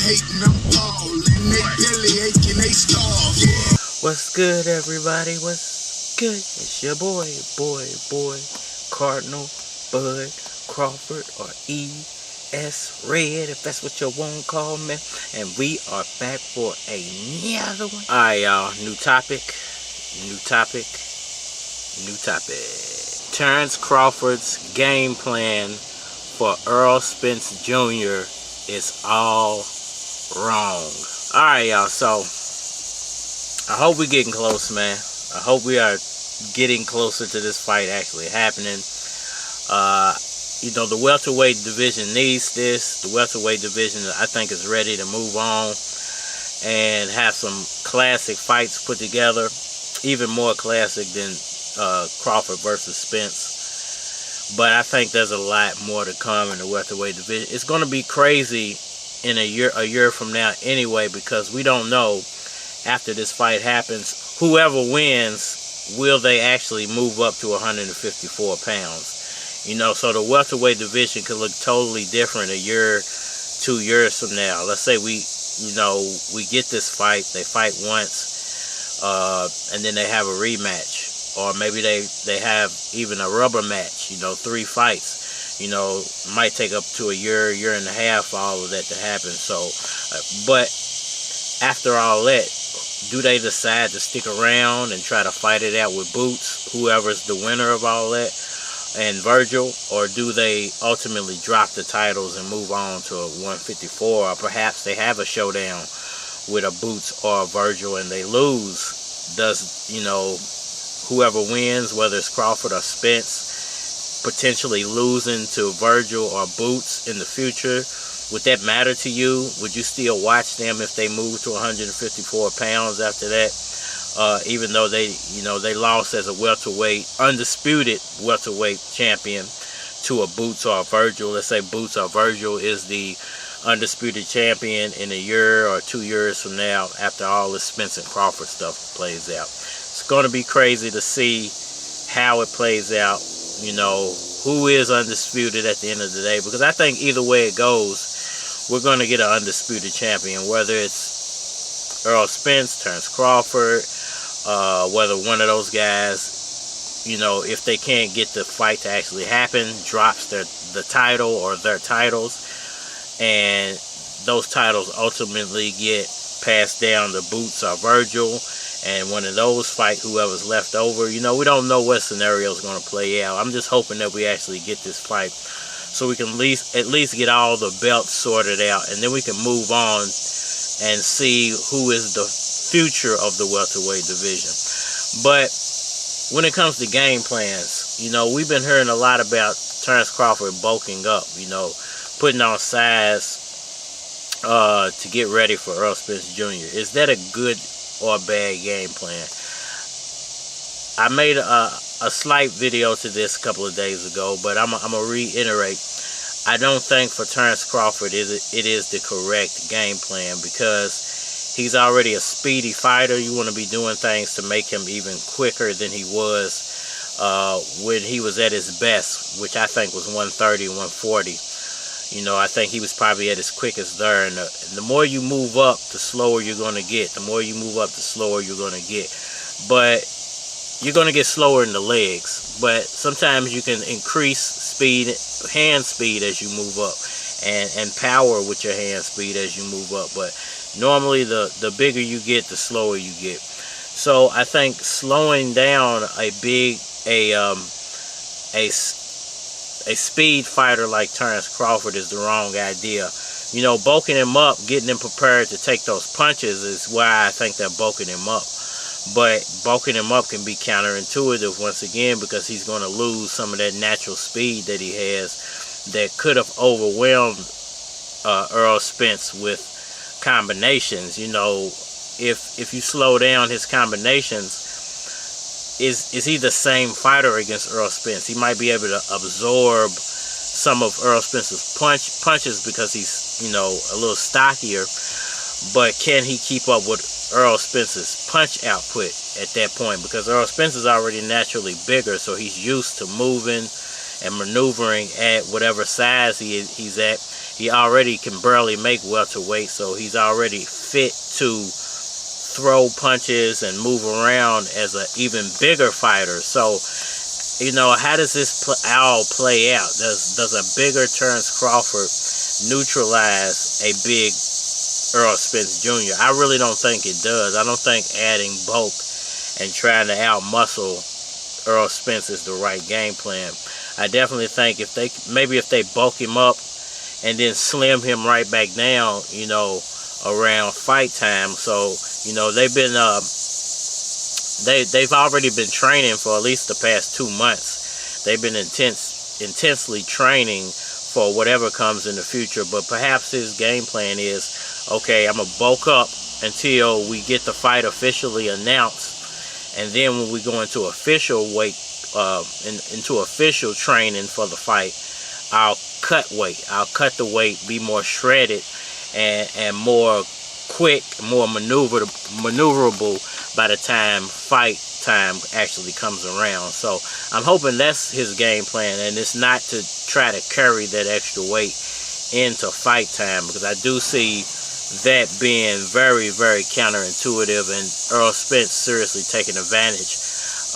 hating, I'm ballin'. They belly aching, they starving. What's good, everybody? What's good? It's your boy, Cardinal Bud Crawford, or E.S. Red, if that's what you want to call me. And we are back for another one. Alright, y'all. New topic. Terence Crawford's game plan for Errol Spence Jr. is all wrong. Alright, y'all. So, I hope we're getting close, man. I hope we are getting closer to this fight actually happening. You know, the welterweight division needs this. The welterweight division, I think, is ready to move on and have some classic fights put together. Even more classic than Crawford versus Spence. But I think there's a lot more to come in the welterweight division. It's going to be crazy in a year from now anyway, because we don't know after this fight happens, whoever wins, will they actually move up to 154 pounds? You know, so the welterweight division could look totally different a year, 2 years from now. Let's say we get this fight, they fight once, and then they have a rematch. Or maybe they have even a rubber match, 3 fights. Might take up to a year and a half for all of that to happen. So, but after all that, do they decide to stick around and try to fight it out with Boots, whoever's the winner of all that, and Virgil, or do they ultimately drop the titles and move on to a 154, or perhaps they have a showdown with a Boots or a Virgil and they lose? Does, whoever wins, whether it's Crawford or Spence, potentially losing to Virgil or Boots in the future, would that matter to you? Would you still watch them if they move to 154 pounds after that? Even though they lost as a welterweight, undisputed welterweight champion to a Boots or a Virgil. Let's say Boots or Virgil is the undisputed champion in a year or 2 years from now after all this Spence and Crawford stuff plays out. It's going to be crazy to see how it plays out, who is undisputed at the end of the day, because I think either way it goes, we're going to get an undisputed champion, whether it's Errol Spence, Terence Crawford, whether one of those guys, if they can't get the fight to actually happen, drops the title or their titles, and those titles ultimately get passed down to Boots or Virgil, and one of those fight whoever's left over. We don't know what scenario is going to play out. I'm just hoping that we actually get this fight so we can at least get all the belts sorted out, and then we can move on and see who is the future of the welterweight division. But when it comes to game plans, we've been hearing a lot about Terence Crawford bulking up, putting on size to get ready for Errol Spence Jr. Is that a good or a bad game plan? I made a slight video to this a couple of days ago, but I'm going to reiterate. I don't think for Terence Crawford it is the correct game plan, because he's already a speedy fighter. You want to be doing things to make him even quicker than he was when he was at his best, which I think was 130, 140. I think he was probably at his quickest there. And the more you move up, the slower you're going to get. The more you move up, the slower you're going to get. But you're going to get slower in the legs. But sometimes you can increase speed, hand speed, as you move up, and power with your hand speed as you move up. But normally the bigger you get, the slower you get. So I think slowing down a speed fighter like Terence Crawford is the wrong idea. Bulking him up, getting him prepared to take those punches is why I think they're bulking him up. But bulking him up can be counterintuitive once again, because he's going to lose some of that natural speed that he has that could have overwhelmed Errol Spence with combinations. If you slow down his combinations, is he the same fighter against Errol Spence? He might be able to absorb some of Errol Spence's punches because he's, a little stockier, but can he keep up with Errol Spence's punch output at that point? Because Errol Spence is already naturally bigger, so he's used to moving and maneuvering at whatever size he's at, he already can barely make welterweight, so he's already fit to throw punches and move around as an even bigger fighter. So, you know, how does this all play out? Does a bigger Terence Crawford neutralize a big Errol Spence Jr.? I really don't think it does. I don't think adding bulk and trying to out-muscle Errol Spence is the right game plan. I definitely think if they bulk him up and then slim him right back down, you know, around fight time. So, you know, they've already been training for at least the past 2 months. They've been intensely training for whatever comes in the future. But perhaps his game plan is, okay, I'm gonna bulk up until we get the fight officially announced, and then when we go into official weight, into official training for the fight, I'll cut weight. I'll cut the weight, be more shredded and more quick, more maneuverable by the time fight time actually comes around. So I'm hoping that's his game plan, and it's not to try to carry that extra weight into fight time, because I do see that being very, very counterintuitive, and Errol Spence seriously taking advantage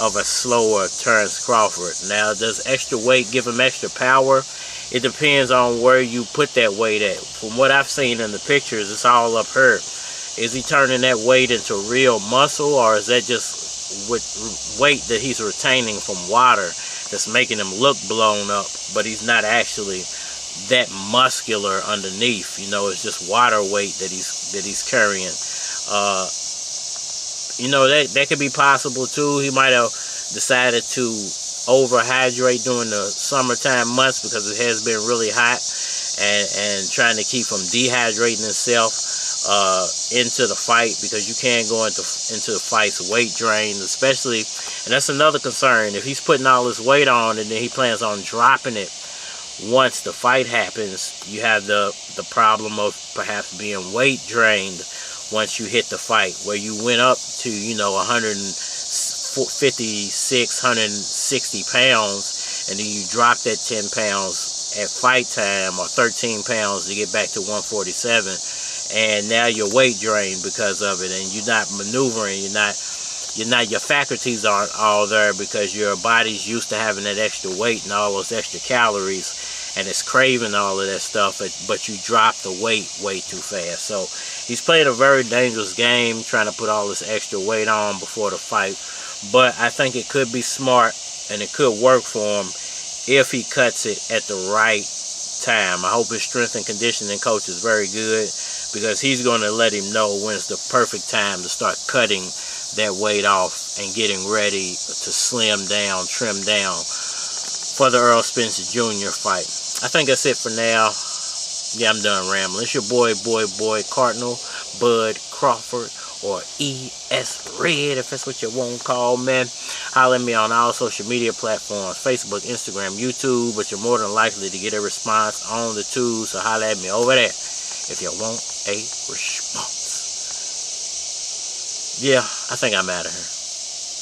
of a slower Terence Crawford. Now, does extra weight give him extra power? It depends on where you put that weight at. From what I've seen in the pictures, it's all up here. Is he turning that weight into real muscle, or is that just with weight that he's retaining from water that's making him look blown up, but he's not actually that muscular underneath? You know, it's just water weight that he's carrying. You know, that could be possible too. He might have decided to overhydrate during the summertime months because it has been really hot, and trying to keep from dehydrating himself into the fight, because you can't go into the fights weight drained, especially, and that's another concern. If he's putting all this weight on and then he plans on dropping it once the fight happens, you have the problem of perhaps being weight drained once you hit the fight, where you went up to, you know, 156, 160 pounds, and then you drop that 10 pounds at fight time, or 13 pounds to get back to 147, and now you're weight drained because of it, and you're not maneuvering, your faculties aren't all there because your body's used to having that extra weight and all those extra calories, and it's craving all of that stuff, but you drop the weight way too fast. So he's playing a very dangerous game, trying to put all this extra weight on before the fight. But I think it could be smart, and it could work for him if he cuts it at the right time. I hope his strength and conditioning coach is very good, because he's going to let him know when it's the perfect time to start cutting that weight off and getting ready to slim down, trim down for the Errol Spence Jr. fight. I think that's it for now. Yeah, I'm done rambling. It's your boy, Cardinal Bud Crawford, or ES Red, if that's what you want to call, man. Holler at me on all social media platforms, Facebook, Instagram, YouTube, but you're more than likely to get a response on the two, so holler at me over there if you want a response. Yeah, I think I'm out of here.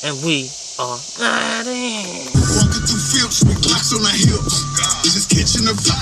And we are out of here. Walking through fields with blocks on our hips, just catching the vibe.